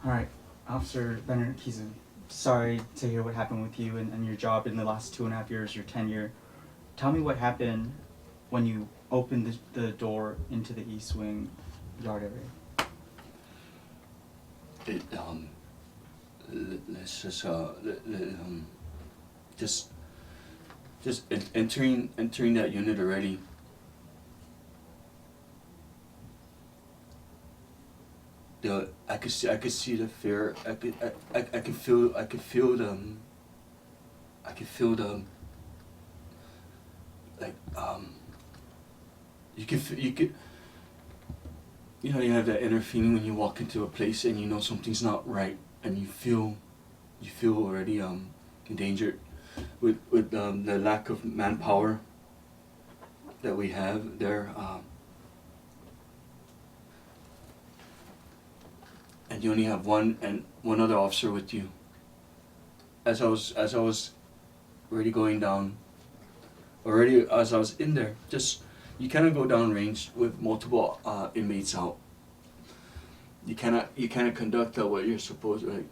All right, Officer Benjamin Urquizu, sorry to hear what happened with you and your job in the last 2.5 years, your tenure. Tell me what happened when you opened the door into the East Wing yard area. Let's just entering that unit already. I could see the fear. I could feel the like you could you know, you have that inner feeling when you walk into a place and you know something's not right, and you feel already endangered with the lack of manpower that we have there. And you only have one other officer with you. As I was already going down, already as I was in there, just you cannot go down range with multiple inmates out. You cannot conduct what you're supposed, like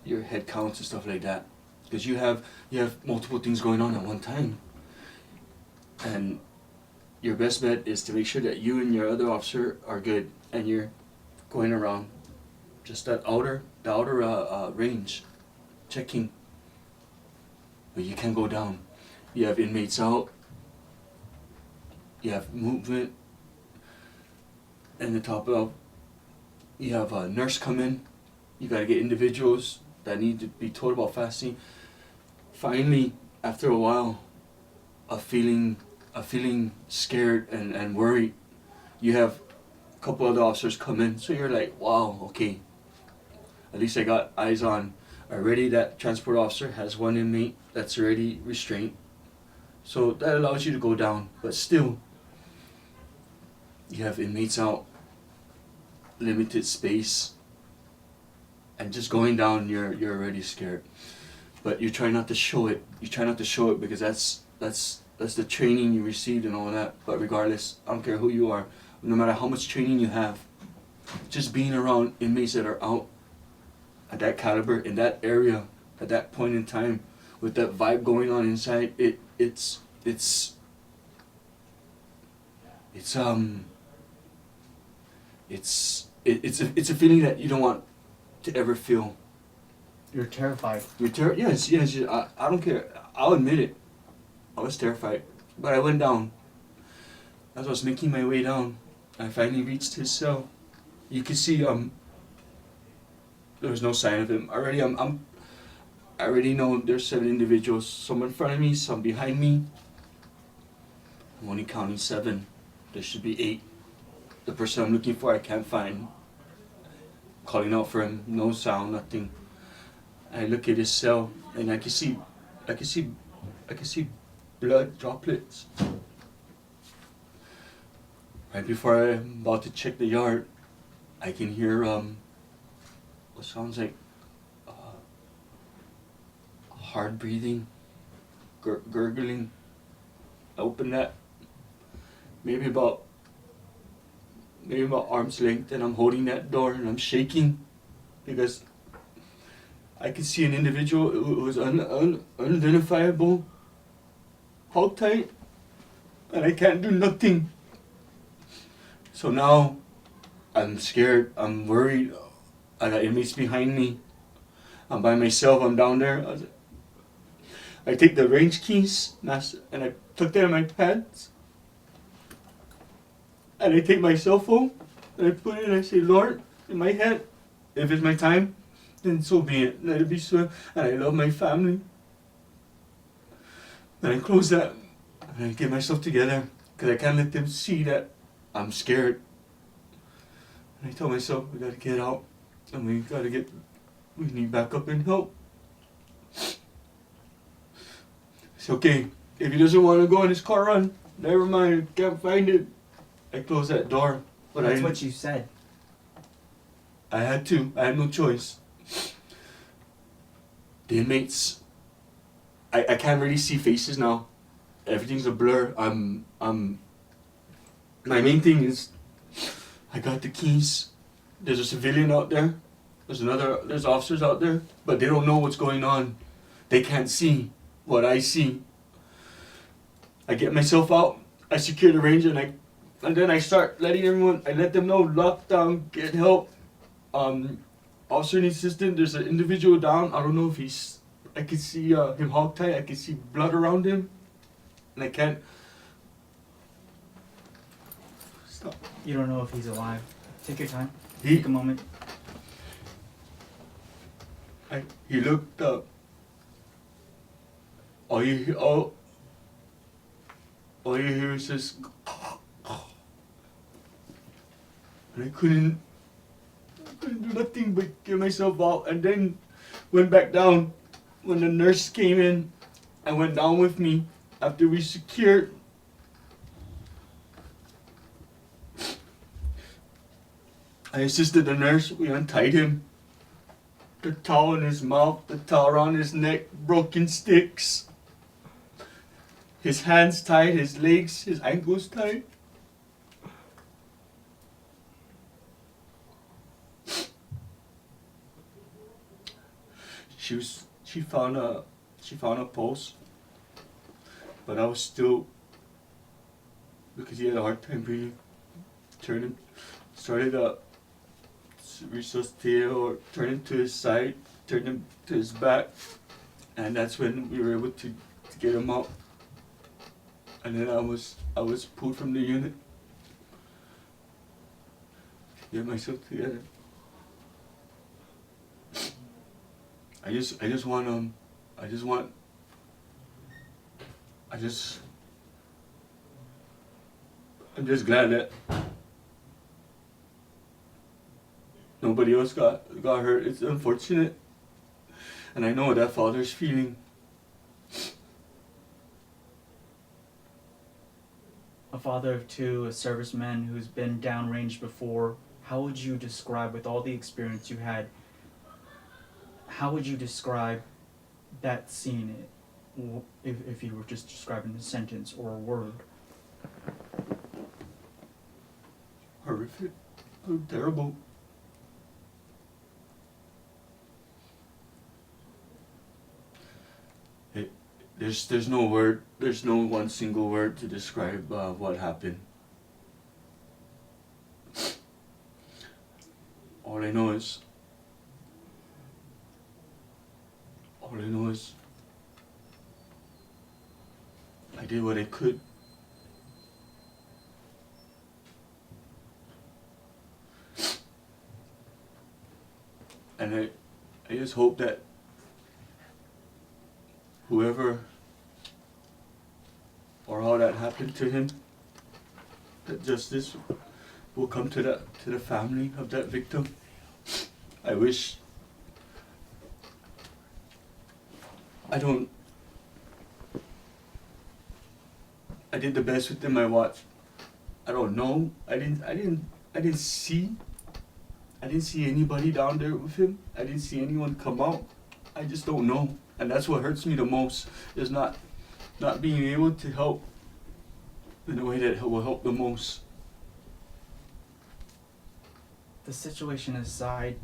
your head counts and stuff like that, because you have multiple things going on at one time. And your best bet is to make sure that you and your other officer are good, and you're going around just the outer range, checking. But you can't go down. You have inmates out. You have movement. And the top of, you have a nurse come in. You gotta get individuals that need to be told about fasting. Finally, after a while, of feeling scared and worried, you have a couple other officers come in. So you're like, wow, okay. At least I got eyes on. Already that transport officer has one inmate that's already restrained. So that allows you to go down. But still, you have inmates out, limited space, and just going down, you're already scared. But you try not to show it. You try not to show it because that's the training you received and all that. But regardless, I don't care who you are, no matter how much training you have, just being around inmates that are out at that caliber, in that area, at that point in time, with that vibe going on inside, it's a feeling that you don't want to ever feel. You're terrified. Yes. I don't care. I'll admit it. I was terrified, but I went down. As I was making my way down, I finally reached his cell. You could see there was no sign of him. Already I already know there's 7 individuals. Some in front of me, some behind me. I'm only counting 7. There should be 8. The person I'm looking for I can't find. Calling out for him, no sound, nothing. I look at his cell and I can see blood droplets. Right before I'm about to check the yard, I can hear what sounds like hard breathing, gurgling. I open that, maybe about arm's length, and I'm holding that door and I'm shaking because I could see an individual who was unidentifiable, hold tight, and I can't do nothing. So now I'm scared, I'm worried, I got inmates behind me, I'm by myself, I'm down there. I take the range keys and I tuck them in my pants. And I take my cell phone and I put it and I say, Lord, in my head, if it's my time, then so be it. Let it be so. And I love my family. And I close that and I get myself together because I can't let them see that I'm scared. And I tell myself, we gotta get out and we need backup and help. It's okay. If he doesn't want to go in his car, run. Never mind, can't find it. I closed that door. But that's what you said. I had to. I had no choice. The inmates, I can't really see faces now. Everything's a blur. My main thing is, I got the keys. There's a civilian out there. There's officers out there, but they don't know what's going on. They can't see what I see. I get myself out, I secure the range, and then I start letting everyone, I let them know, lockdown, get help. Officer and assistant, there's an individual down, I don't know if I can see him hogtied, I can see blood around him, and I can't. Stop. You don't know if he's alive. Take your time. He, Take a moment. he looked up. All you hear is this, and I couldn't do nothing but get myself out, and then went back down. When the nurse came in, I went down with me after we secured. I assisted the nurse. We untied him. The towel in his mouth, the towel around his neck, broken sticks. His hands tied, his legs, his ankles tied. She found a pulse, but I was still, because he had a hard time breathing, started to resuscitate or turn him to his side, turn him to his back, and that's when we were able to get him out. And then I was pulled from the unit to get myself together. I'm just glad that nobody else got hurt. It's unfortunate, and I know what that father's feeling. A father of two, a serviceman who's been downrange before. How would you describe, with all the experience you had, how would you describe that scene if you were just describing a sentence or a word? Horrific. Terrible. There's no word, there's no one single word to describe what happened. All I know is I did what I could. And I just hope that whoever or how that happened to him, that justice will come to the family of that victim. I did the best within my watch. I don't know. I didn't see anybody down there with him. I didn't see anyone come out. I just don't know. And that's what hurts me the most, is not being able to help in a way that will help the most. The situation aside,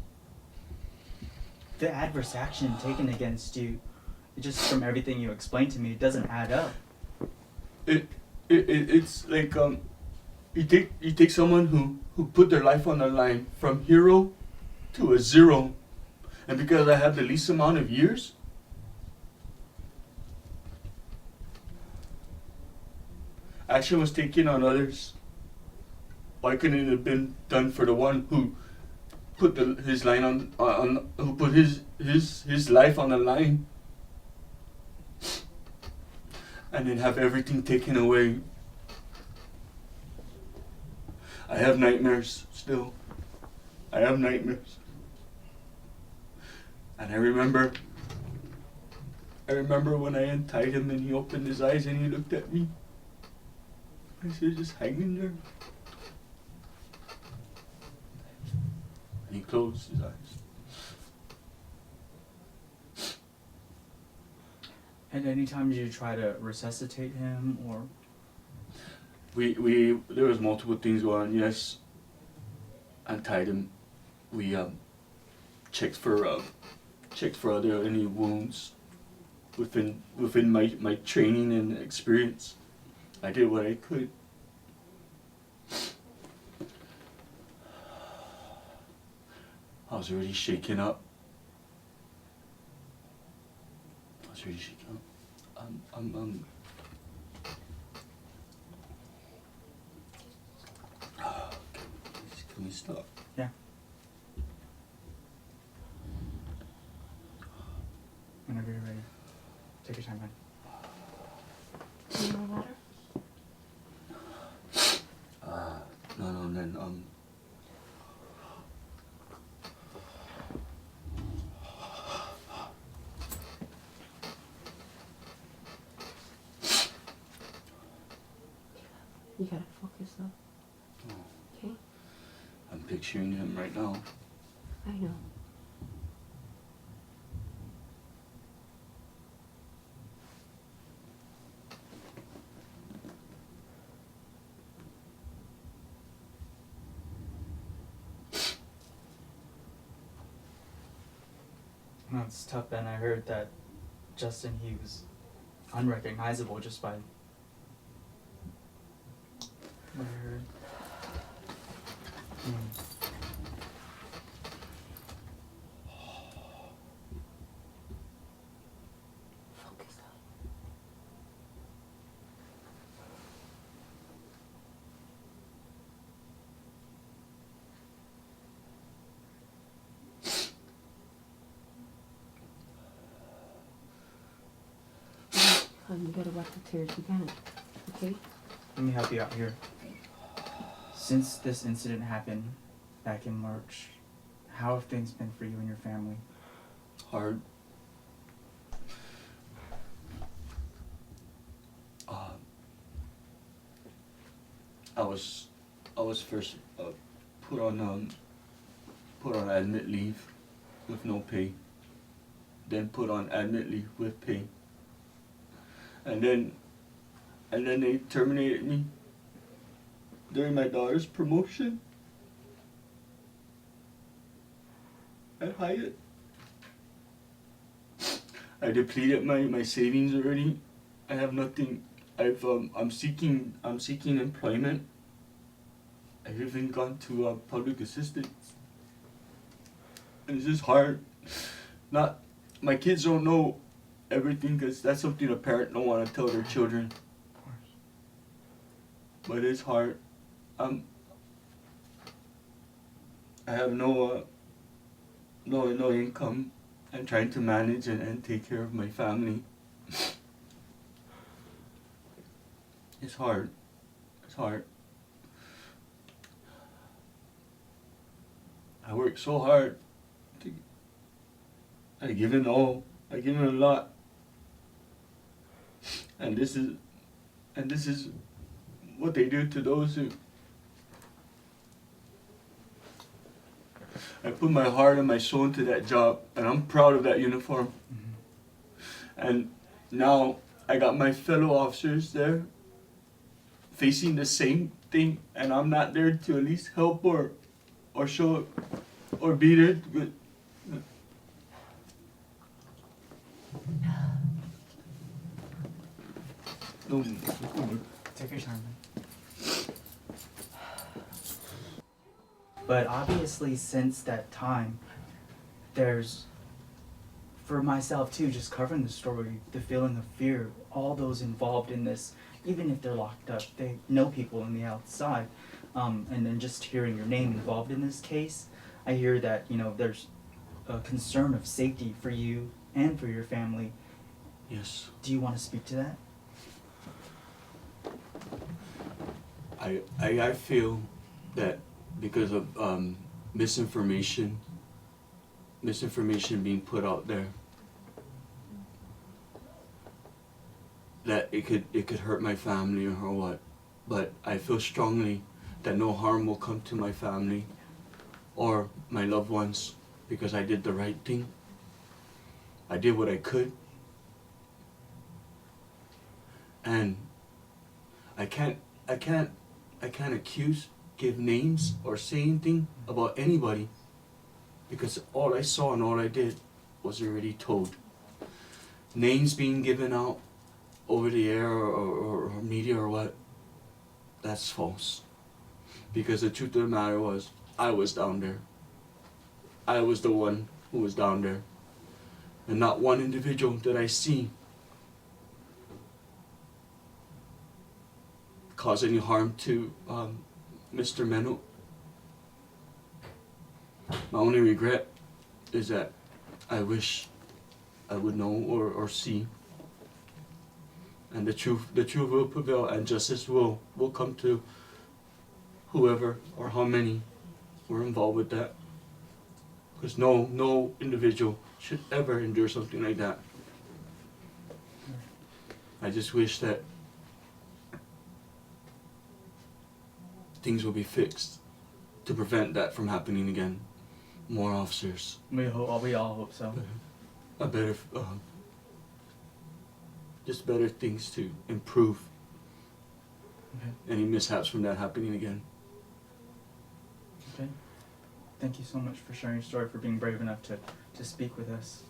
the adverse action taken against you, just from everything you explained to me, it doesn't add up. It's like you take someone who put their life on the line from hero to a zero, and because I have the least amount of years, action was taken on others. Why couldn't it have been done for the one who put his line on who put his life on the line, and then have everything taken away? I have nightmares still. I have nightmares. And I remember when I untied him and he opened his eyes and he looked at me. I said, just hanging there. And he closed his eyes. And any time did you try to resuscitate him, or? There was multiple things going on. Yes, untied him. We checked for other any wounds within my training and experience. I did what I could. I was really shaken up. Can we stop? Yeah. Whenever you're ready. Take your time, man. Do you want water? No, then, You gotta focus though. Okay? I'm picturing him right now. I know. No, it's tough, Ben. I heard that Justin, he was unrecognizable just by what I heard. Focus though. You gotta wipe the tears. You can. Okay? Let me help you out here. Since this incident happened back in March, how have things been for you and your family? Hard. I was first put on admit leave with no pay, then put on admit leave with pay, and then they terminated me during my daughter's promotion at Hyatt. I depleted my savings already. I have nothing. I'm seeking employment. I've even gone to public assistance, and it's just hard. My kids don't know everything because that's something a parent don't want to tell their children. Of course. But it's hard. I have no income. I'm trying to manage and take care of my family. It's hard. It's hard. I work so hard. I give it all. I give it a lot. And this is what they do to those who. I put my heart and my soul into that job, and I'm proud of that uniform. Mm-hmm. And now I got my fellow officers there facing the same thing, and I'm not there to at least help or show or be there. No. Take your time, man. But obviously, since that time, there's, for myself too, just covering the story, the feeling of fear, all those involved in this, even if they're locked up, they know people on the outside. And then just hearing your name involved in this case, I hear that, there's a concern of safety for you and for your family. Yes. Do you want to speak to that? I feel that because of misinformation being put out there, that it could hurt my family or what, but I feel strongly that no harm will come to my family or my loved ones because I did the right thing. I did what I could, and I can't give names or say anything about anybody because all I saw and all I did was already told. Names being given out over the air or media or what, that's false. Because the truth of the matter was, I was down there. I was the one who was down there. And not one individual that I see cause any harm to Mr. Meno. My only regret is that I wish I would know or see, and the truth will prevail, and justice will come to whoever or how many were involved with that. Because no individual should ever endure something like that. I just wish that things will be fixed to prevent that from happening again. More officers. We all hope so. A better, just better things to improve Okay. any mishaps from that happening again. Okay. Thank you so much for sharing your story, for being brave enough to speak with us.